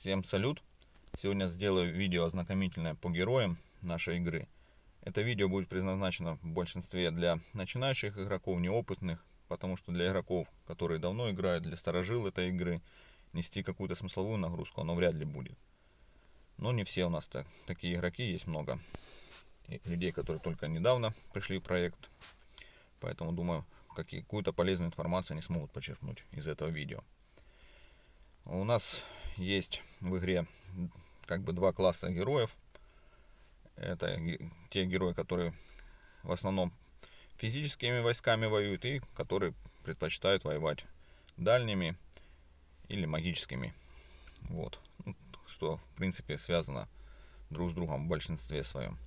Всем салют! Сегодня сделаю видео ознакомительное по героям нашей игры. Это видео будет предназначено в большинстве для начинающих игроков, неопытных, потому что для игроков, которые давно играют, для старожил этой игры, нести какую-то смысловую нагрузку оно вряд ли будет. Но не все у нас такие игроки, есть много людей, которые только недавно пришли в проект. Поэтому думаю, какую-то полезную информацию они смогут почерпнуть из этого видео. У нас есть в игре как бы два класса героев. Это те герои, которые в основном физическими войсками воюют и которые предпочитают воевать дальними или магическими. Вот. Что в принципе связано друг с другом в большинстве своем.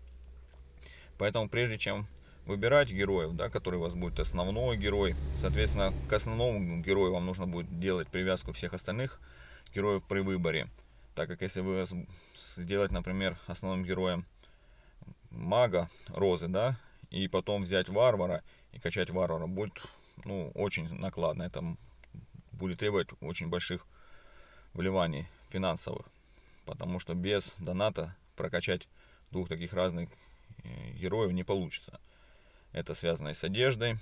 Поэтому прежде чем выбирать героев, да, который у вас будет основной герой, соответственно, к основному герою вам нужно будет делать привязку всех остальных героев при выборе. Так как если вы сделать, например, основным героем мага Розы, да, и потом взять варвара и качать варвара, будет очень накладно. Это будет требовать очень больших вливаний финансовых, потому что без доната прокачать двух таких разных героев не получится. Это связано и с одеждой,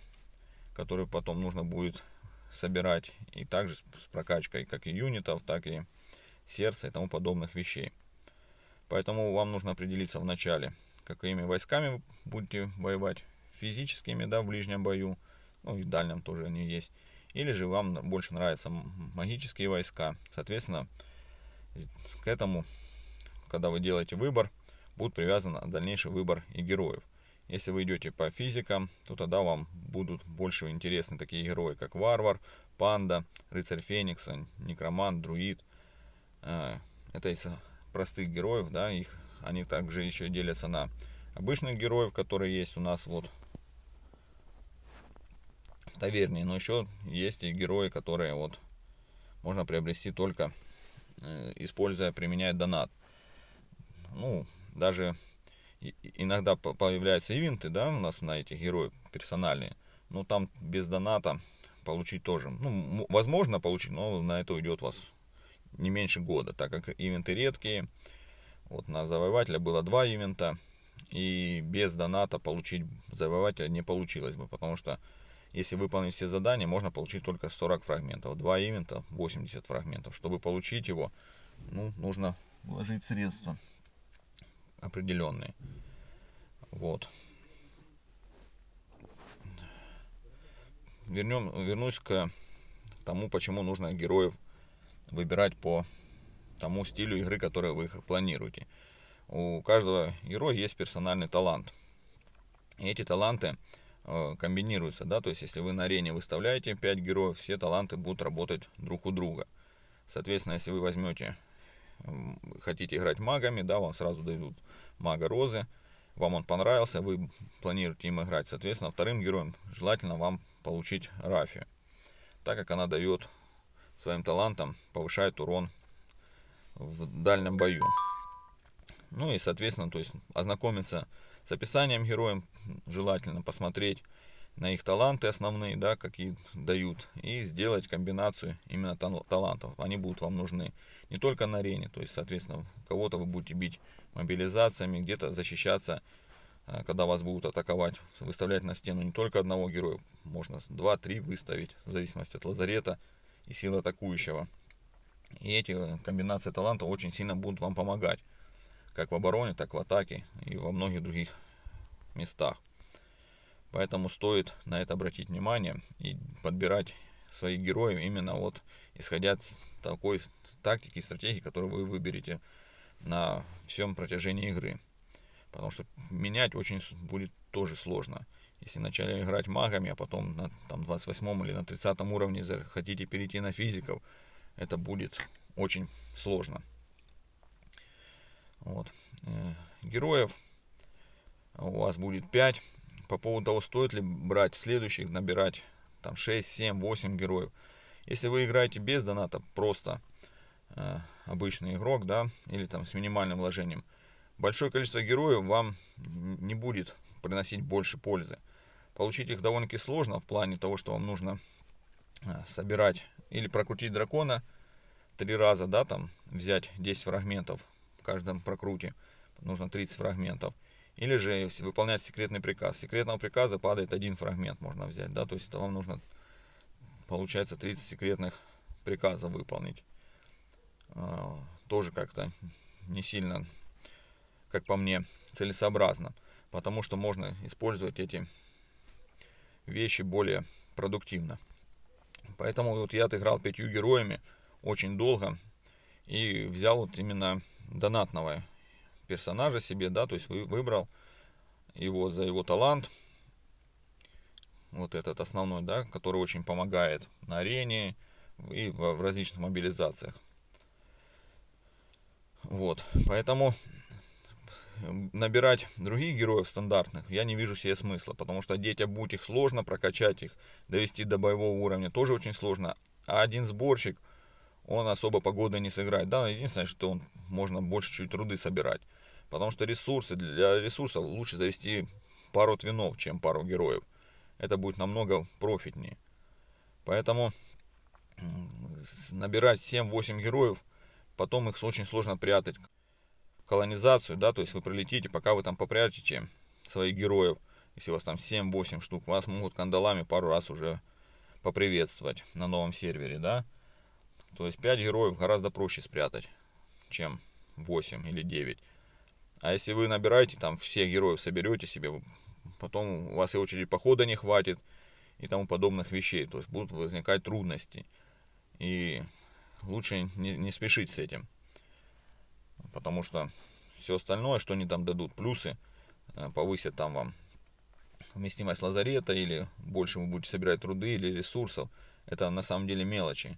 которую потом нужно будет собирать, и также с прокачкой как и юнитов, так и сердца и тому подобных вещей. Поэтому вам нужно определиться в начале, какими войсками вы будете воевать, физическими, да, в ближнем бою, ну и в дальнем тоже они есть, или же вам больше нравятся магические войска. Соответственно, к этому, когда вы делаете выбор, будет привязан дальнейший выбор и героев. Если вы идете по физикам, то тогда вам будут больше интересны такие герои, как варвар, панда, рыцарь феникса, некромант, друид. Это из простых героев, да, они также еще делятся на обычных героев, которые есть у нас вот в таверне, но еще есть и герои, которые вот можно приобрести только применяя донат. Даже иногда появляются ивенты, да, у нас на этих героев персональные, но там без доната получить тоже, возможно получить, но на это уйдет у вас не меньше года, так как ивенты редкие. Вот на завоевателя было 2 ивента, и без доната получить завоевателя не получилось бы, потому что если выполнить все задания, можно получить только 40 фрагментов. 2 ивента 80 фрагментов. Чтобы получить его, нужно вложить средства определенные. Вот. Вернусь к тому, почему нужно героев выбирать по тому стилю игры, который вы планируете. У каждого героя есть персональный талант. И эти таланты комбинируются, да, то есть если вы на арене выставляете 5 героев, все таланты будут работать друг у друга. Соответственно, если вы хотите играть магами, да, вам сразу дают мага Розы, вам он понравился, вы планируете им играть, соответственно, вторым героем желательно вам получить Рафию, так как она дает своим талантом, повышает урон в дальнем бою. И соответственно, то есть ознакомиться с описанием героев, желательно посмотреть на их таланты основные, да, какие дают, и сделать комбинацию именно талантов. Они будут вам нужны не только на арене, то есть, соответственно, кого-то вы будете бить мобилизациями, где-то защищаться, когда вас будут атаковать, выставлять на стену не только одного героя, можно 2-3 выставить, в зависимости от лазарета и силы атакующего. И эти комбинации талантов очень сильно будут вам помогать, как в обороне, так и в атаке и во многих других местах. Поэтому стоит на это обратить внимание и подбирать своих героев именно вот исходя из такой тактики и стратегии, которую вы выберете на всем протяжении игры. Потому что менять очень будет тоже сложно. Если вначале играть магами, а потом на 28 или на 30 уровне хотите перейти на физиков, это будет очень сложно. Вот. Героев у вас будет 5. По поводу того, стоит ли брать следующих, набирать 6, 7, 8 героев. Если вы играете без доната, просто обычный игрок, да, или с минимальным вложением, большое количество героев вам не будет приносить больше пользы. Получить их довольно-таки сложно в плане того, что вам нужно собирать или прокрутить дракона 3 раза, да, там взять 10 фрагментов в каждом прокруте, нужно 30 фрагментов. Или же выполнять секретный приказ. С секретного приказа падает 1 фрагмент, можно взять, да, то есть это вам нужно, получается, 30 секретных приказов выполнить. Тоже как-то не сильно, как по мне, целесообразно, потому что можно использовать эти вещи более продуктивно. Поэтому вот я отыграл 5 героями очень долго и взял вот именно донатного персонажа себе, да, то есть выбрал его за его талант, вот этот основной, да, который очень помогает на арене и в различных мобилизациях. Вот, поэтому набирать других героев стандартных я не вижу себе смысла, потому что одеть, обуть их сложно, прокачать их, довести до боевого уровня тоже очень сложно, а один сборщик, он особо погодой не сыграет. Да, единственное, что он можно больше чуть руды собирать, потому что ресурсы, для ресурсов лучше завести пару твинов, чем пару героев. Это будет намного профитнее. Поэтому набирать 7-8 героев, потом их очень сложно прятать. Колонизацию, да, то есть вы прилетите, пока вы там попрячете своих героев, если у вас там 7-8 штук, вас могут кандалами пару раз уже поприветствовать на новом сервере, да. То есть 5 героев гораздо проще спрятать, чем 8 или 9. А если вы набираете там всех героев, соберете себе, потом у вас и очередь похода не хватит и тому подобных вещей. То есть будут возникать трудности. И лучше не спешить с этим. Потому что все остальное, что они там дадут, плюсы, повысят там вам вместимость лазарета, или больше вы будете собирать труды или ресурсов, это на самом деле мелочи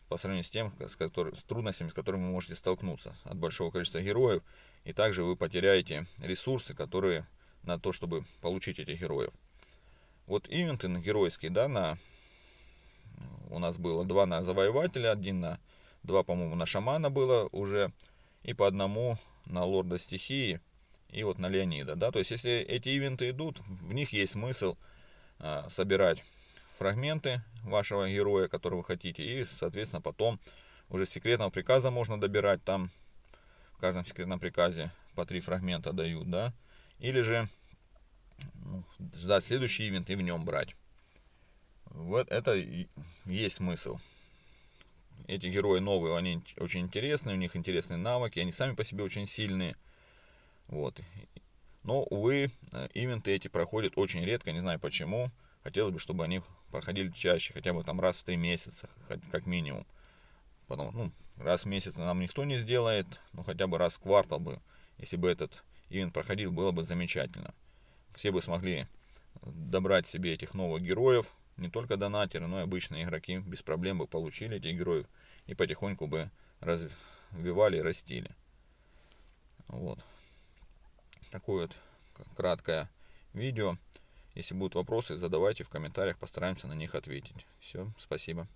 по сравнению с тем, с трудностями, с которыми вы можете столкнуться от большого количества героев. И также вы потеряете ресурсы, которые на то, чтобы получить этих героев. Вот ивенты геройские, да, у нас было 2 на завоевателя, 2, по-моему, на шамана было уже, и по одному на лорда стихии и вот на Леонида, да. То есть если эти ивенты идут, в них есть смысл собирать фрагменты вашего героя, который вы хотите, и, соответственно, потом уже с секретного приказа можно добирать. Там в каждом секретном приказе по 3 фрагмента дают, да. Или же ждать следующий ивент и в нем брать. Вот это есть смысл. Эти герои новые, они очень интересные, у них интересные навыки, они сами по себе очень сильные. Вот. Но, увы, ивенты эти проходят очень редко, не знаю почему. Хотелось бы, чтобы они проходили чаще, хотя бы там раз в 3 месяца, как минимум. Потом, раз в месяц нам никто не сделает, но хотя бы раз в квартал бы, если бы этот ивент проходил, было бы замечательно. Все бы смогли добрать себе этих новых героев, не только донатеры, но и обычные игроки без проблем бы получили этих героев и потихоньку бы развивали и растили. Вот. Такое вот краткое видео. Если будут вопросы, задавайте в комментариях, постараемся на них ответить. Все, спасибо.